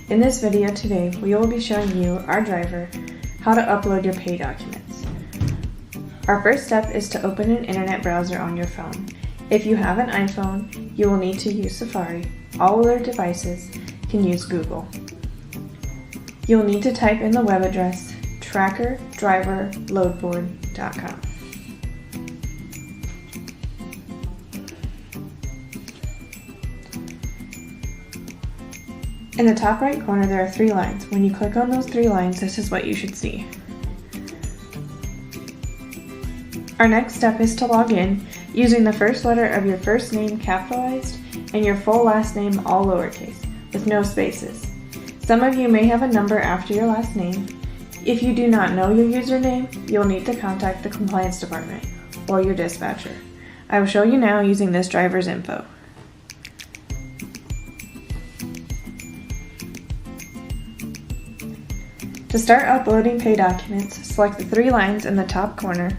In this video today, we will be showing you, our driver, how to upload your pay documents. Our first step is to open an internet browser on your phone. If you have an iPhone, you will need to use Safari. All other devices can use Google. You'll need to type in the web address trackerdriverloadboard.com. In the top right corner, there are 3 lines. When you click on those 3 lines, this is what you should see. Our next step is to log in using the first letter of your first name capitalized and your full last name all lowercase, with no spaces. Some of you may have a number after your last name. If you do not know your username, you'll need to contact the compliance department or your dispatcher. I will show you now using this driver's info. To start uploading pay documents, select the 3 lines in the top corner,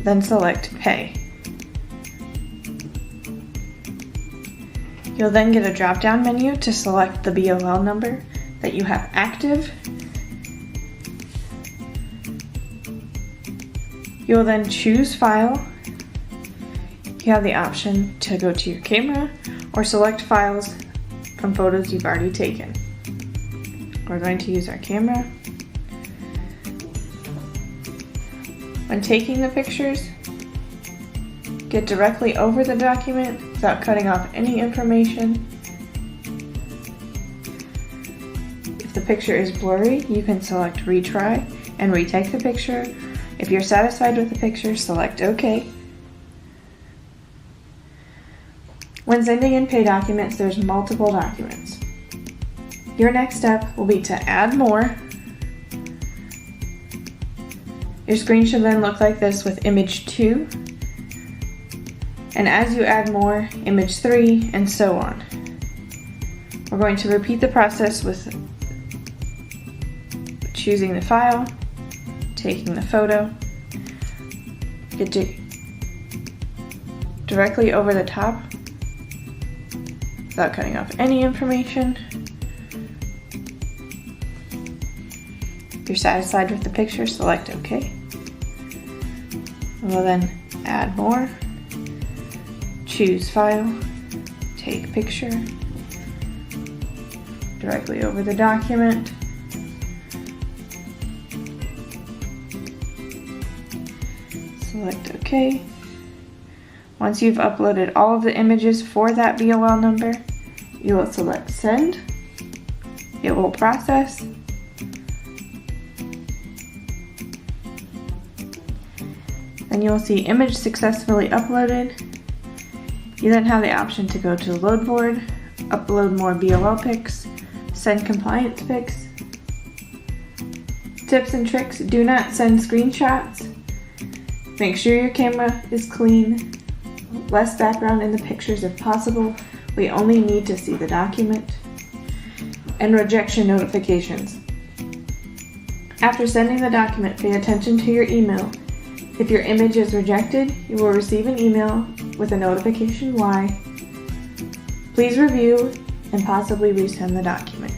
then select Pay. You'll then get a drop-down menu to select the BOL number that you have active. You'll then choose File. You have the option to go to your camera or select files from photos you've already taken. We're going to use our camera. When taking the pictures, get directly over the document without cutting off any information. If the picture is blurry, you can select Retry and retake the picture. If you're satisfied with the picture, select OK. When sending in pay documents, there's multiple documents. Your next step will be to add more. Your screen should then look like this with image 2. And as you add more, image 3, and so on. We're going to repeat the process with choosing the file, taking the photo, get directly over the top without cutting off any information. If you're satisfied with the picture, select OK. We'll then add more, choose File, take Picture, directly over the document. Select OK. Once you've uploaded all of the images for that BOL number, you will select Send. It will process. And you'll see image successfully uploaded. You then have the option to go to the load board, upload more BOL pics, send compliance pics. Tips and tricks: do not send screenshots. Make sure your camera is clean. Less background in the pictures if possible. We only need to see the document. And rejection notifications. After sending the document, pay attention to your email. If your image is rejected, you will receive an email with a notification why. Please review and possibly resend the document.